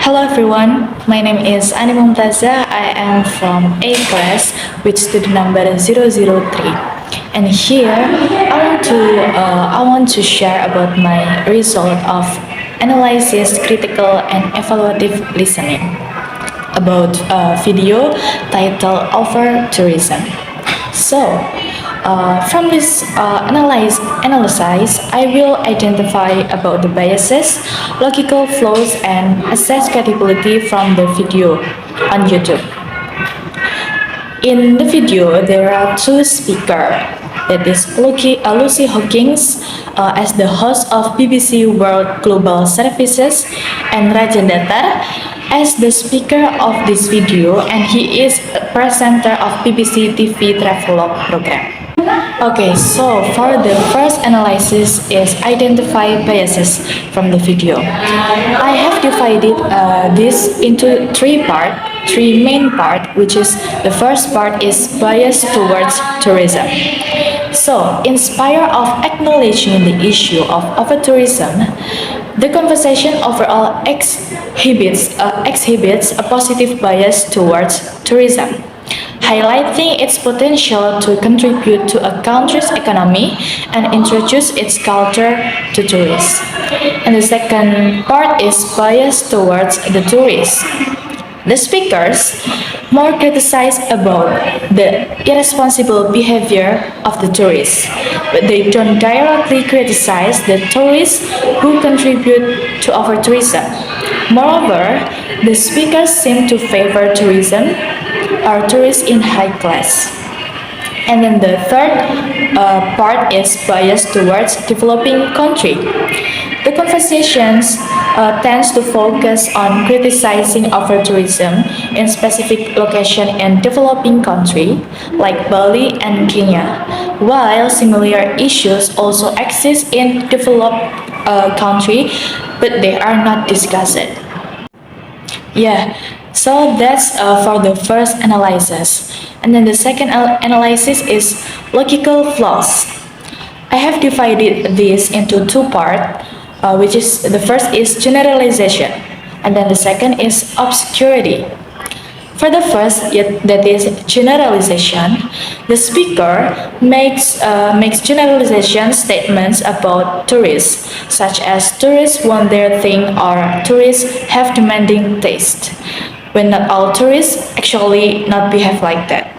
Hello everyone, my name is Ani Mumtaza. I am from A class with student number 003. And here I want to share about my result of analysis, critical and evaluative listening about a video titled Over Tourism. From this analysis, I will identify about the biases, logical flaws, and assess credibility from the video on YouTube. In the video, there are two speakers. That is Lucy Hawkins as the host of BBC World Global Services and Rajan Datar as the speaker of this video, and he is a presenter of BBC TV Travelog program. Okay, so for the first analysis is identify biases from the video. I have divided this into three main part, which is the first part is bias towards tourism. So, in spite of acknowledging the issue of over-tourism, the conversation overall exhibits a positive bias towards tourism, highlighting its potential to contribute to a country's economy and introduce its culture to tourists. And the second part is bias towards the tourists. The speakers more criticize about the irresponsible behavior of the tourists, but they don't directly criticize the tourists who contribute to over-tourism. Moreover, the speakers seem to favor tourism or tourists in high class. And then the third part is bias towards developing country. The conversations tends to focus on criticizing over-tourism in specific location in developing country like Bali and Kenya, while similar issues also exist in developed country, but they are not discussed. Yeah, so that's for the first analysis. And then the second analysis is logical flaws. I have divided this into two parts, which is the first is generalization, and then the second is obscurity. For the first, that is generalization, the speaker makes generalization statements about tourists, such as tourists want their thing or tourists have demanding taste, when not all tourists actually not behave like that.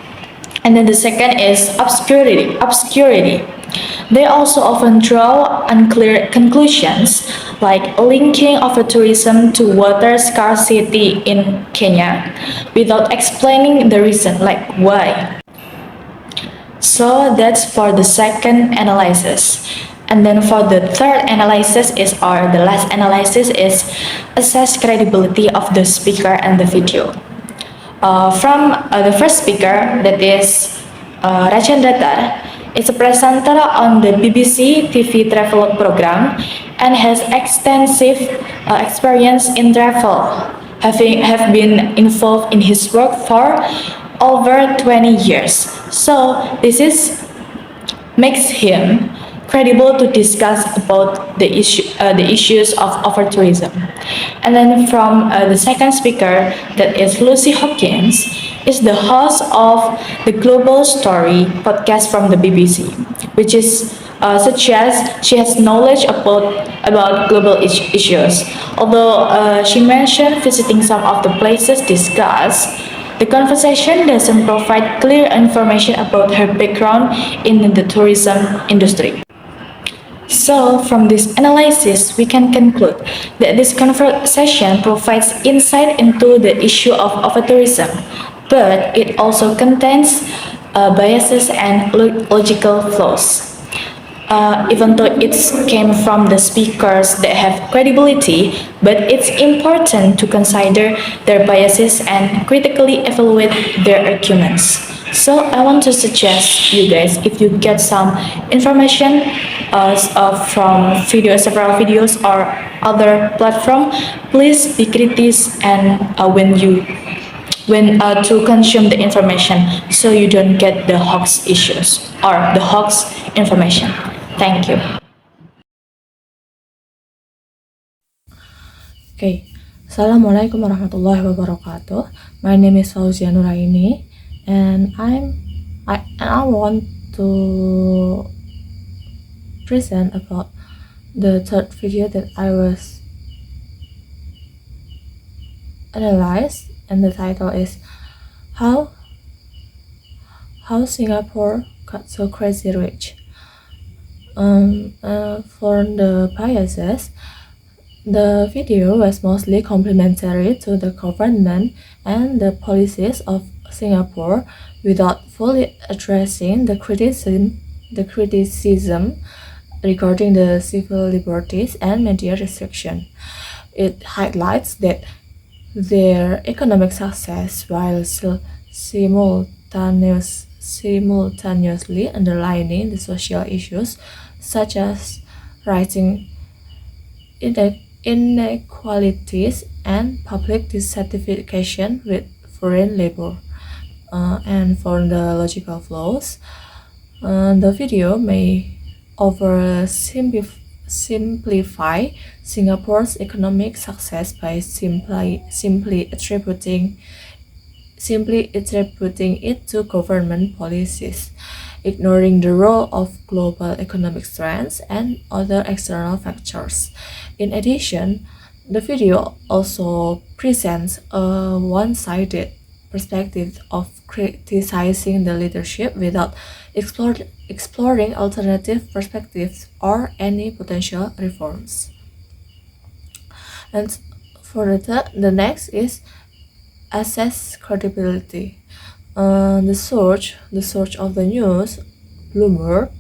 And then the second is obscurity. They also often draw unclear conclusions, like linking over-tourism to water scarcity in Kenya, without explaining the reason, like why. So that's for the second analysis. And then for the third analysis the last analysis is assess credibility of the speaker and the video. From the first speaker, that is Rajan Datar, is a presenter on the BBC TV Travelog program and has extensive experience in travel, have been involved in his work for over 20 years. So this makes him credible to discuss about the issues of over-tourism. And then from the second speaker, that is Lucy Hawkins, is the host of the Global Story podcast from the BBC, which is suggests she has knowledge about global issues. Although she mentioned visiting some of the places discussed, the conversation doesn't provide clear information about her background in the tourism industry. So, from this analysis, we can conclude that this conversation provides insight into the issue of over-tourism, but it also contains biases and logical flaws. Even though it came from the speakers that have credibility, but it's important to consider their biases and critically evaluate their arguments. So I want to suggest you guys, if you get some information from several videos or other platform, please be critical and when to consume the information, so you don't get the hoax issues or the hoax information. Thank you. Okay, Assalamualaikum warahmatullahi wabarakatuh. My name is Fauzia Nuraini, and I want to present about the third video that I was analyzed, and the title is how Singapore got so crazy rich. For the biases, the video was mostly complimentary to the government and the policies of Singapore without fully addressing the criticism regarding the civil liberties and media restriction. It highlights that their economic success while still simultaneously underlining the social issues such as rising inequalities and public dissatisfaction with foreign labor. And for the logical flaws, the video may simplify Singapore's economic success by simply attributing it to government policies, ignoring the role of global economic trends and other external factors. In addition, the video also presents a one-sided perspective of criticizing the leadership without exploring alternative perspectives or any potential reforms. And for the next is assess credibility. The source of the news, Bloomberg,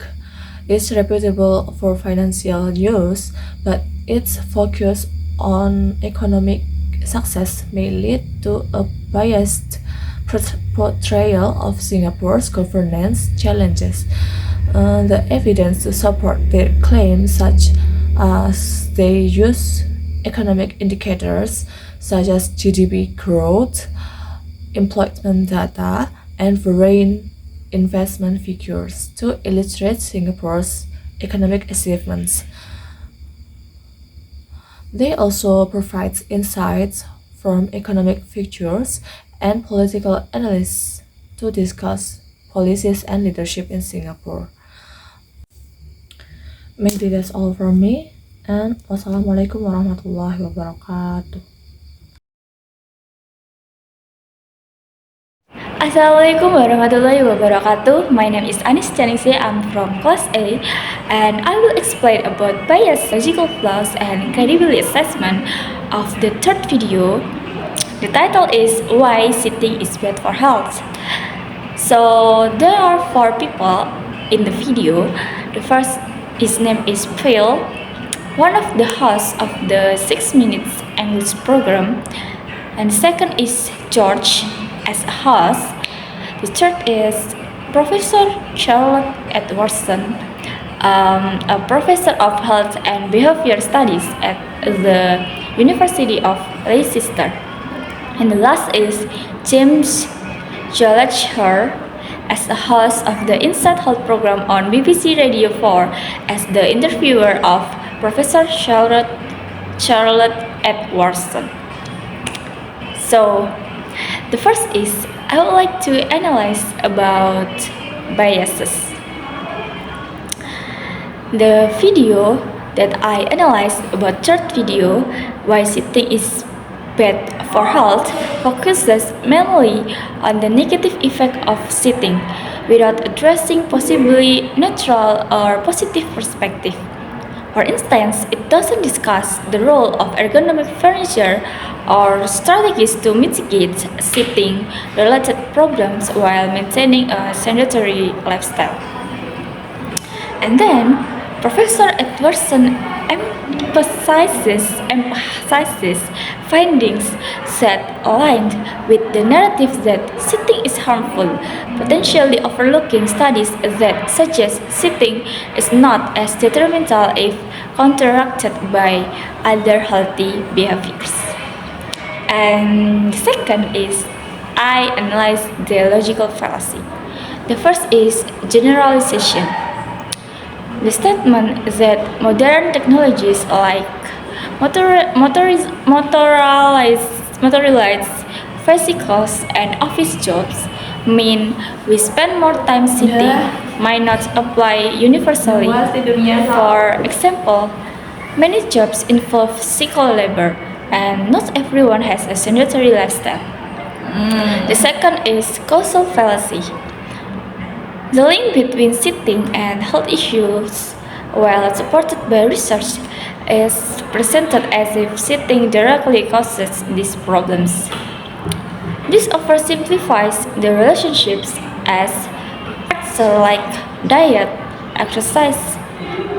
is reputable for financial news, but its focus on economic success may lead to a biased portrayal of Singapore's governance challenges. The evidence to support their claims, such as they use economic indicators such as GDP growth, employment data, and foreign investment figures to illustrate Singapore's economic achievements. They also provide insights from economic figures and political analysts to discuss policies and leadership in Singapore. Maybe that's all from me, and wassalamualaikum warahmatullahi wabarakatuh. Assalamualaikum warahmatullahi wabarakatuh. My name is Anis Chaningsi. I'm from class A, and I will explain about bias, logical flaws, and credibility assessment of the third video. The title is Why Sitting is Bad for Health. So there are 4 people in the video. The first, his name is Phil, one of the hosts of the 6 Minutes English program, and the second is George as a host. The third is Professor Charlotte Edwardson, a professor of health and behavior studies at the University of Leicester. And the last is James Gallagher as a host of the Inside Health program on BBC Radio 4 as the interviewer of Professor Charlotte Edwardson. So, the first is I would like to analyze about biases. The video that I analyzed about third video, why sitting is bad for health, focuses mainly on the negative effect of sitting without addressing possibly neutral or positive perspective. For instance, it doesn't discuss the role of ergonomic furniture or strategies to mitigate sitting-related problems while maintaining a sedentary lifestyle. And then, Professor Edwardson emphasizes findings that aligned with the narrative that sitting is harmful, potentially overlooking studies that suggest sitting is not as detrimental if counteracted by other healthy behaviors. And the second is I analyze the logical fallacy. The first is generalization. The statement that modern technologies like motorized vesicles and office jobs mean we spend more time sitting might not apply universally. For example, many jobs involve physical labor, and not everyone has a sedentary lifestyle. The second is causal fallacy. The link between sitting and health issues, while supported by research, is presented as if sitting directly causes these problems. This oversimplifies the relationships as factors like diet, exercise,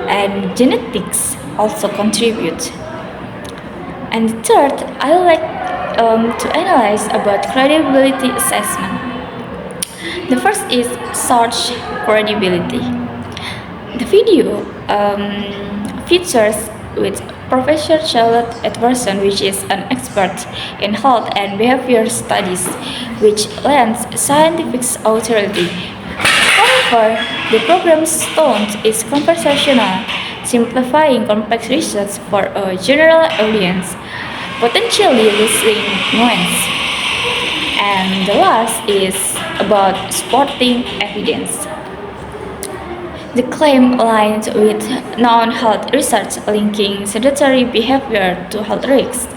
and genetics also contribute. And third, I would like to analyze about credibility assessment. The first is search credibility. The video features with Professor Charlotte Edwardson, which is an expert in health and behavior studies, which lends scientific authority. However, the program's tone is conversational, simplifying complex research for a general audience, potentially losing nuance. And the last is about supporting evidence. The claim aligns with non-health research linking sedentary behavior to health risks.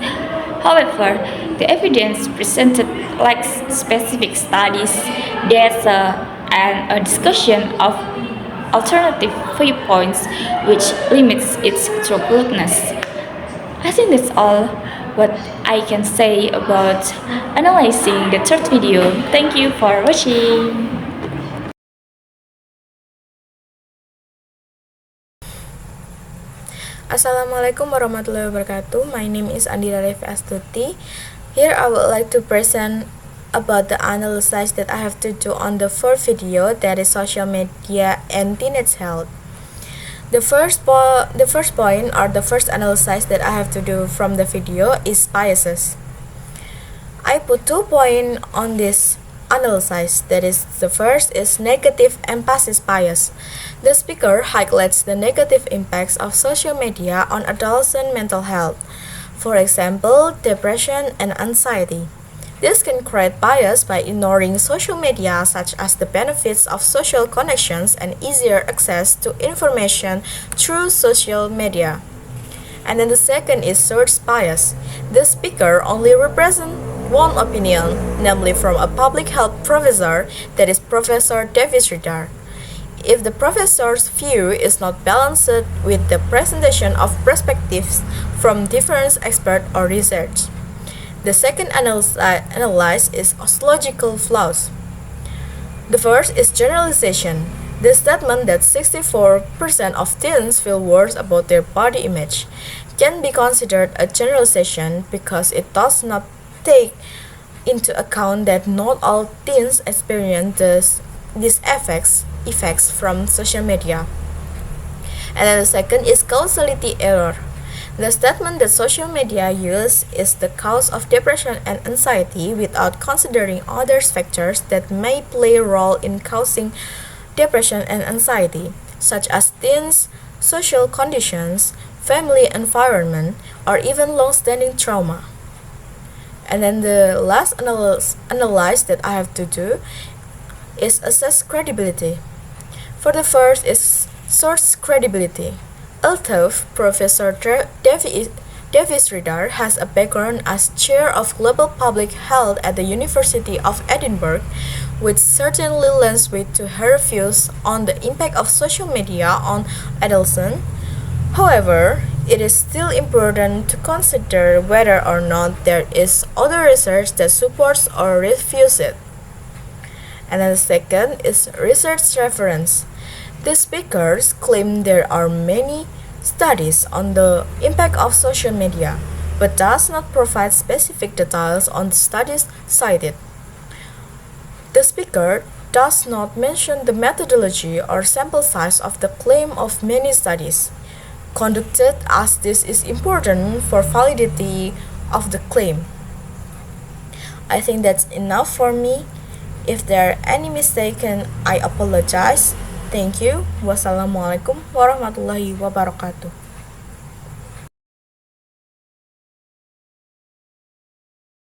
However, the evidence presented lacks specific studies, data, and a discussion of alternative viewpoints, which limits its truthfulness. I think that's all what I can say about analyzing the third video. Thank you for watching. Assalamualaikum warahmatullahi wabarakatuh. My name is Andira Revi Astuti. Here I would like to present about the analysis that I have to do on the fourth video, that is social media and teenage health. The first point or the first analysis that I have to do from the video is biases. I put 2 points on this analysis. That is, the first is negative emphasis bias. The speaker highlights the negative impacts of social media on adolescent mental health. For example, depression and anxiety. This can create bias by ignoring social media, such as the benefits of social connections and easier access to information through social media. And then the second is source bias. The speaker only represents one opinion, namely from a public health professor, that is Professor Davis Ridar. If the professor's view is not balanced with the presentation of perspectives from different experts or research. The second analysis is logical flaws. The first is generalization. The statement that 64% of teens feel worse about their body image can be considered a generalization because it does not take into account that not all teens experience these effects from social media. And then the second is causality error. The statement that social media use is the cause of depression and anxiety without considering other factors that may play a role in causing depression and anxiety, such as teens, social conditions, family environment, or even long-standing trauma. And then the last analysis that I have to do is assess credibility. For the first is source credibility. Although Professor Davis Ridar has a background as chair of global public health at the University of Edinburgh, which certainly lends weight to her views on the impact of social media on adolescents. However, it is still important to consider whether or not there is other research that supports or refutes it. And then the second is research reference. The speakers claim there are many studies on the impact of social media, but does not provide specific details on the studies cited. The speaker does not mention the methodology or sample size of the claim of many studies conducted, as this is important for validity of the claim. I think that's enough for me. If there are any mistaken, I apologize. Thank you. Wassalamualaikum warahmatullahi wabarakatuh.